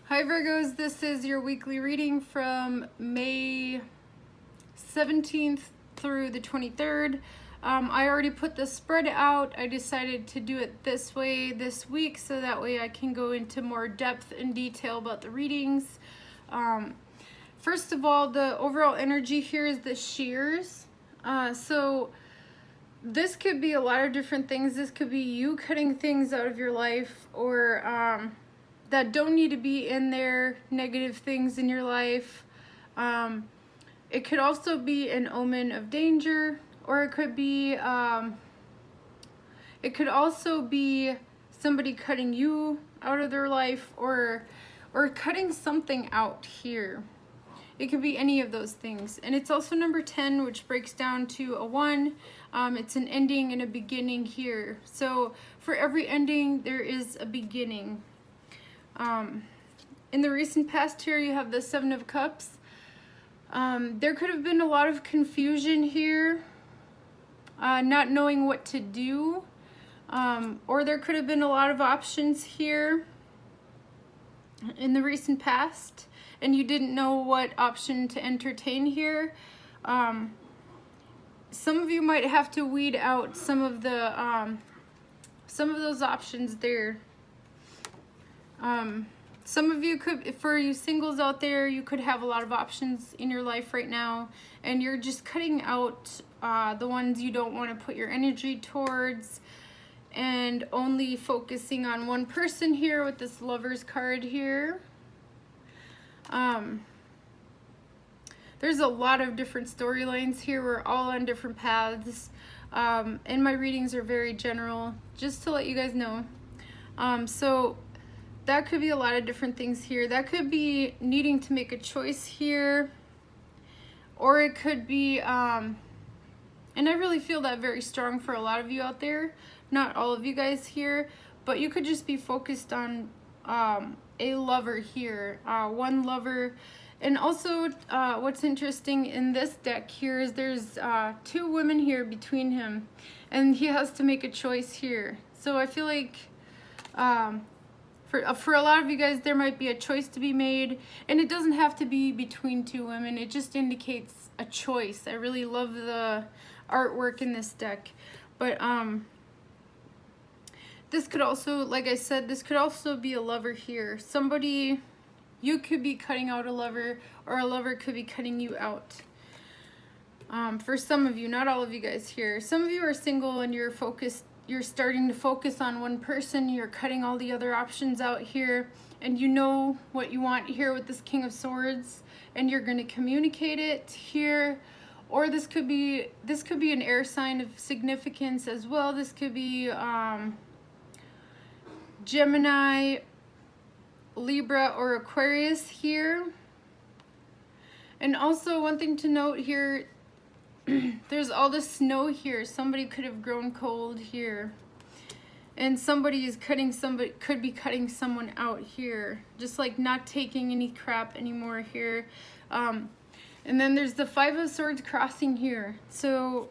Hi Virgos, this is your weekly reading from May 17th through the 23rd. I already put the spread out. I decided to do it this way this week so that way I can go into more depth and detail about the readings. First of all, the overall energy here is the shears. So this could be a lot of different things. This could be you cutting things out of your life, or that don't need to be in there, negative things in your life. It could also be an omen of danger, or it could also be somebody cutting you out of their life, or cutting something out here. It could be any of those things. And it's also number 10, which breaks down to a 1. It's an ending and a beginning here. So for every ending, there is a beginning. In the recent past here, you have the 7 of Cups. There could have been a lot of confusion here, not knowing what to do, or there could have been a lot of options here in the recent past, and you didn't know what option to entertain here. Some of you might have to weed out some of those options there. Some of you could, for you singles out there, you could have a lot of options in your life right now, and you're just cutting out the ones you don't want to put your energy towards, and only focusing on one person here with this Lover's card here. There's a lot of different storylines here. We're all on different paths, and my readings are very general, just to let you guys know. So that could be a lot of different things here. That could be needing to make a choice here, or it could be, and I really feel that very strong for a lot of you out there, not all of you guys here, but you could just be focused on a lover here, one lover. And also what's interesting in this deck here is there's 2 women here between him, and he has to make a choice here. So I feel like for a lot of you guys, there might be a choice to be made, and it doesn't have to be between 2 women. It just indicates a choice. I really love the artwork in this deck. But this could also, like I said, this could also be a lover here. Somebody, you could be cutting out a lover, or a lover could be cutting you out. For some of you, not all of you guys here. Some of you are single and you're starting to focus on one person. You're cutting all the other options out here, and you know what you want here with this King of Swords, and you're going to communicate it here. Or this could be an air sign of significance as well. This could be Gemini, Libra, or Aquarius here. And also one thing to note here, there's all this snow here. Somebody could have grown cold here, and somebody could be cutting someone out here, just like not taking any crap anymore here. And then there's the 5 of Swords crossing here. So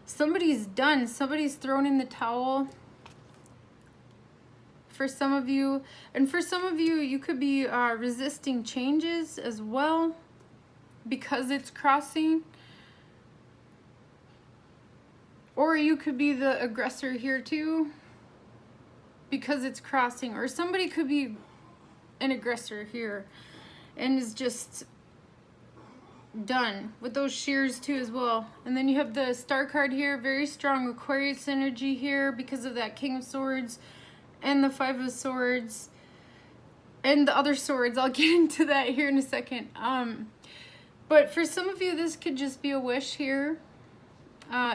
somebody's done. Somebody's thrown in the towel for some of you. And for some of you, you could be resisting changes as well because it's crossing. Or you could be the aggressor here too because it's crossing. Or somebody could be an aggressor here and is just done with those shears too as well. And then you have the Star card here, very strong Aquarius energy here because of that King of Swords and the 5 of Swords and the other swords. I'll get into that here in a second. But for some of you, this could just be a wish here.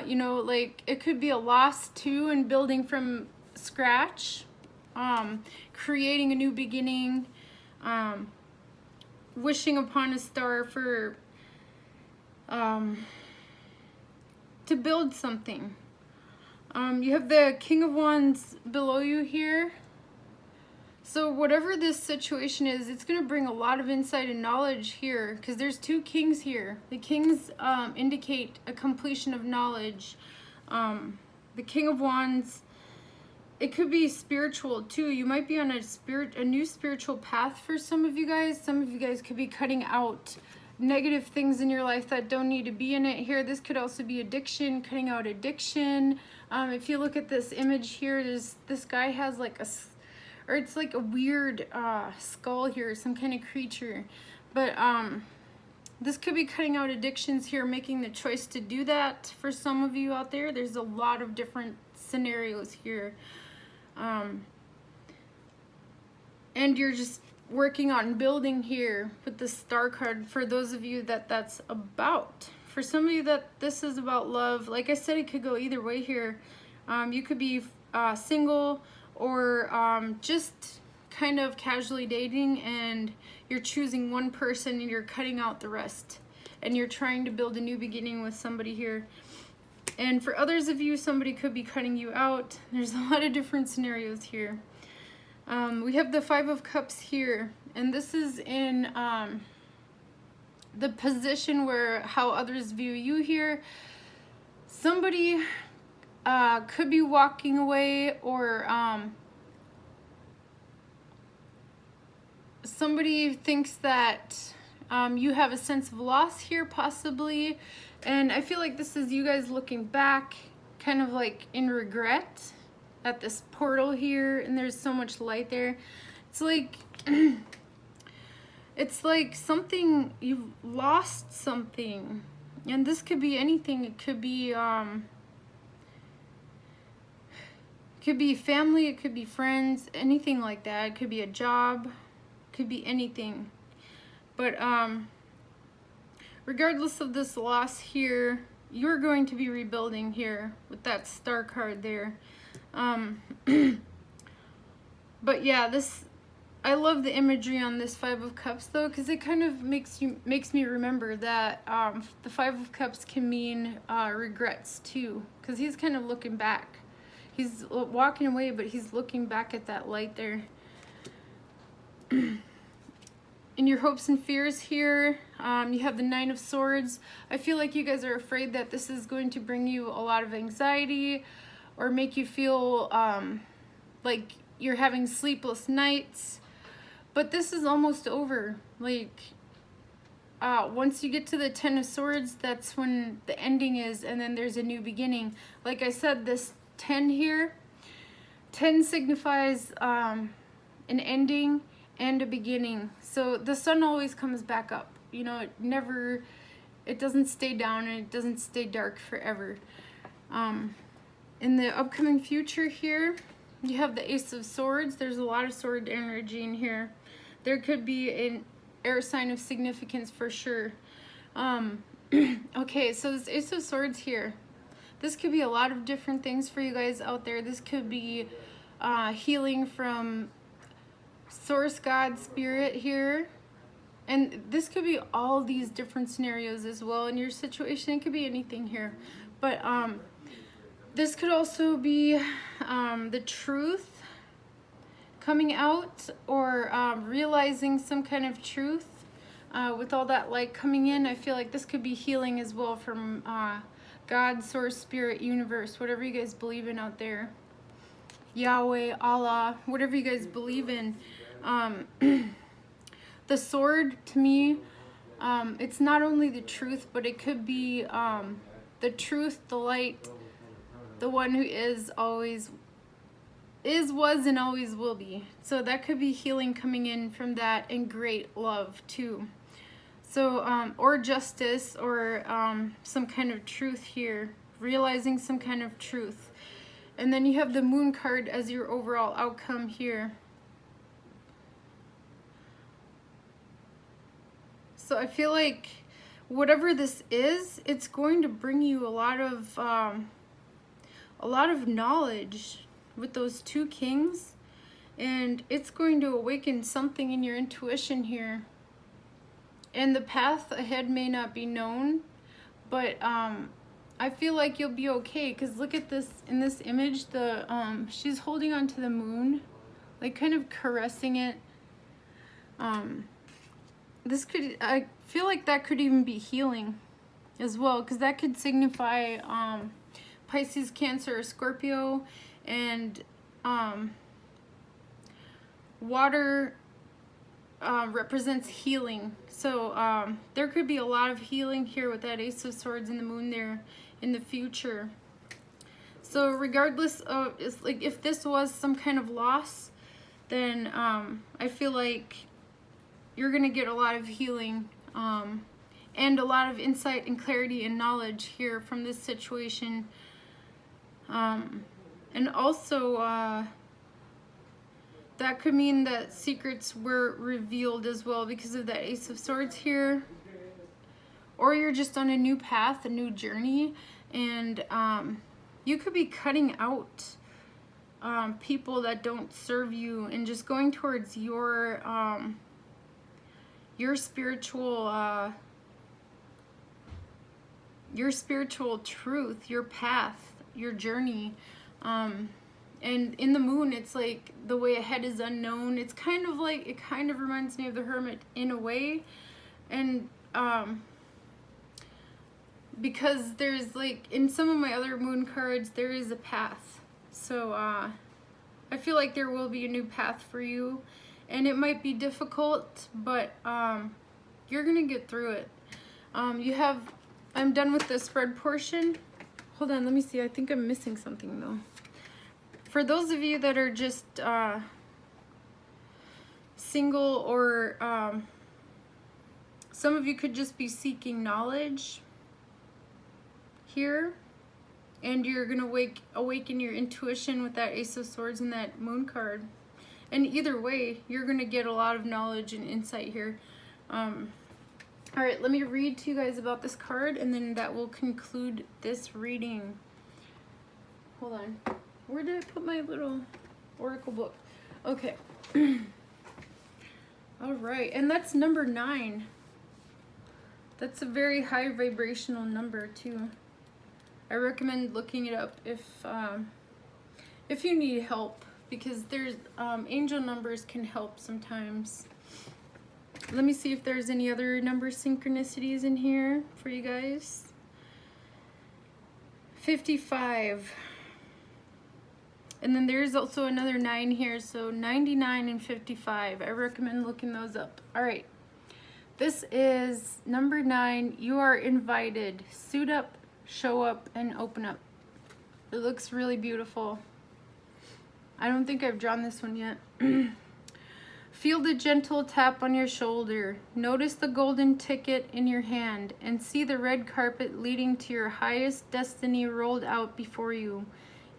You know, like it could be a loss too, and building from scratch, creating a new beginning, wishing upon a star for to build something. You have the King of Wands below you here. So whatever this situation is, it's going to bring a lot of insight and knowledge here, because there's 2 kings here. The kings indicate a completion of knowledge. The King of Wands it could be spiritual too. You might be on a new spiritual path for some of you guys. Some of you guys could be cutting out negative things in your life that don't need to be in it here. This could also be addiction, cutting out addiction. If you look at this image here, this guy has like it's like a weird skull here, some kind of creature. But this could be cutting out addictions here, making the choice to do that for some of you out there. There's a lot of different scenarios here. And you're just working on building here with the star card for those of you that that's about. For some of you that this is about love, like I said, it could go either way here. You could be single or just kind of casually dating, and you're choosing one person and you're cutting out the rest, and you're trying to build a new beginning with somebody here. And for others of you, somebody could be cutting you out. There's a lot of different scenarios here. We have the Five of Cups here, and this is in the position where how others view you here. Somebody could be walking away, or somebody thinks that you have a sense of loss here, possibly. And I feel like this is you guys looking back, kind of like in regret at this portal here, and there's so much light there. It's like it's like something, you've lost something. And this could be anything. It could be family, it could be friends, anything like that. It could be a job, it could be anything. But regardless of this loss here, you're going to be rebuilding here with that star card there. But yeah, I love the imagery on this Five of Cups though, because it kind of makes me remember that the Five of Cups can mean regrets too, because he's kind of looking back. He's walking away, but he's looking back at that light there. In your hopes and fears here, you have the Nine of Swords. I feel like you guys are afraid that this is going to bring you a lot of anxiety, or make you feel like you're having sleepless nights. But this is almost over. Like, once you get to the Ten of Swords, that's when the ending is, and then there's a new beginning. Like I said, this 10 here, 10 signifies an ending and a beginning. So the sun always comes back up. You know, it doesn't stay down, and it doesn't stay dark forever. In the upcoming future here, you have the Ace of Swords. There's a lot of sword energy in here. There could be an air sign of significance for sure. Okay, so this Ace of Swords here, this could be a lot of different things for you guys out there. This could be healing from Source God Spirit here. And this could be all these different scenarios as well in your situation. It could be anything here. But this could also be the truth coming out, or realizing some kind of truth with all that light coming in. I feel like this could be healing as well from God, Source, Spirit, Universe, whatever you guys believe in out there. Yahweh, Allah, whatever you guys believe in. The sword, to me, it's not only the truth, but it could be the truth, the light, the one who is, was, and always will be. So that could be healing coming in from that, and great love too. So, or justice, or some kind of truth here, realizing some kind of truth. And then you have the Moon card as your overall outcome here. So I feel like whatever this is, it's going to bring you a lot of knowledge with those two kings, and it's going to awaken something in your intuition here. And the path ahead may not be known, but I feel like you'll be okay, because look at this, in this image, she's holding on to the moon, like kind of caressing it. I feel like that could even be healing as well, because that could signify Pisces, Cancer, or Scorpio. And water represents healing. So there could be a lot of healing here with that Ace of Swords and the Moon there in the future. So regardless of, it's like if this was some kind of loss, then I feel like you're gonna get a lot of healing and a lot of insight and clarity and knowledge here from this situation. And also that could mean that secrets were revealed as well because of that Ace of Swords here. Or you're just on a new path, a new journey, and you could be cutting out people that don't serve you and just going towards your spiritual truth, your path, your journey. And in the Moon, it's like the way ahead is unknown. It's kind of like, it kind of reminds me of the Hermit in a way. And because there's like, in some of my other Moon cards, there is a path. So I feel like there will be a new path for you. And it might be difficult, but you're gonna get through it. I'm done with the spread portion. Hold on, let me see. I think I'm missing something though. For those of you that are just single, or some of you could just be seeking knowledge here, and you're gonna awaken your intuition with that Ace of Swords and that Moon card. And either way, you're gonna get a lot of knowledge and insight here. All right, let me read to you guys about this card, and then that will conclude this reading. Hold on. Where did I put my little oracle book? Okay. All right, and that's number 9. That's a very high vibrational number too. I recommend looking it up if you need help, because there's angel numbers can help sometimes. Let me see if there's any other number synchronicities in here for you guys. 55. And then there's also another 9 here, so 99 and 55. I recommend looking those up. All right, this is number 9. You are invited. Suit up, show up, and open up. It looks really beautiful. I don't think I've drawn this one yet. Feel the gentle tap on your shoulder. Notice the golden ticket in your hand, and see the red carpet leading to your highest destiny rolled out before you.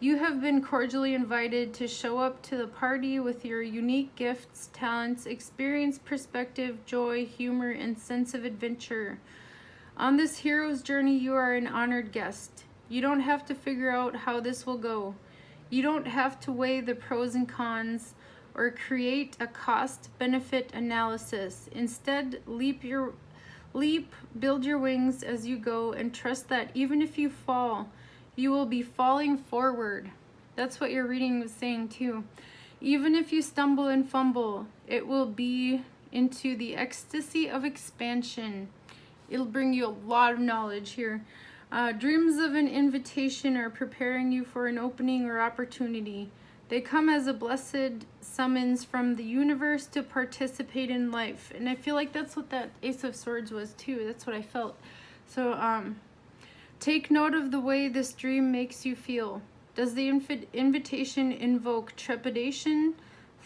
You have been cordially invited to show up to the party with your unique gifts, talents, experience, perspective, joy, humor, and sense of adventure. On this hero's journey, you are an honored guest. You don't have to figure out how this will go. You don't have to weigh the pros and cons or create a cost-benefit analysis. Instead, build your wings as you go, and trust that even if you fall, you will be falling forward. That's what your reading was saying too. Even if you stumble and fumble, it will be into the ecstasy of expansion. It'll bring you a lot of knowledge here. Dreams of an invitation are preparing you for an opening or opportunity. They come as a blessed summons from the universe to participate in life. And I feel like that's what that Ace of Swords was too. That's what I felt. So take note of the way this dream makes you feel. Does the invitation invoke trepidation,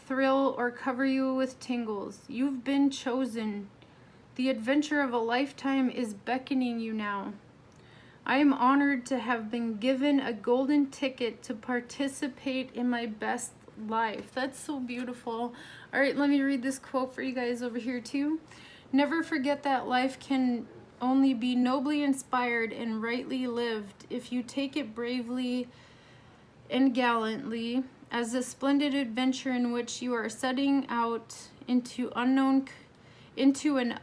thrill, or cover you with tingles? You've been chosen. The adventure of a lifetime is beckoning you now. I am honored to have been given a golden ticket to participate in my best life. That's so beautiful. All right, let me read this quote for you guys over here too. Never forget that life can only be nobly inspired and rightly lived if you take it bravely and gallantly as a splendid adventure in which you are setting out into an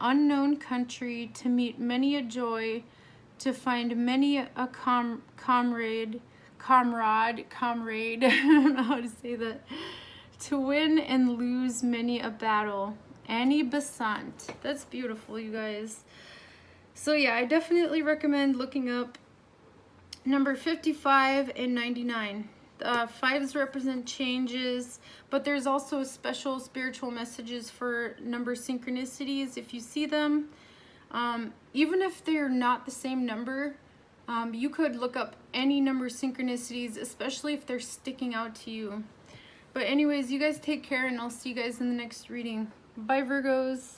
unknown country to meet many a joy, to find many a comrade, I don't know how to say that, to win and lose many a battle. Annie Besant. That's beautiful, you guys. So yeah, I definitely recommend looking up number 55 and 99. Fives represent changes, but there's also special spiritual messages for number synchronicities if you see them. Even if they're not the same number, you could look up any number synchronicities, especially if they're sticking out to you. But anyways, you guys take care, and I'll see you guys in the next reading. Bye, Virgos.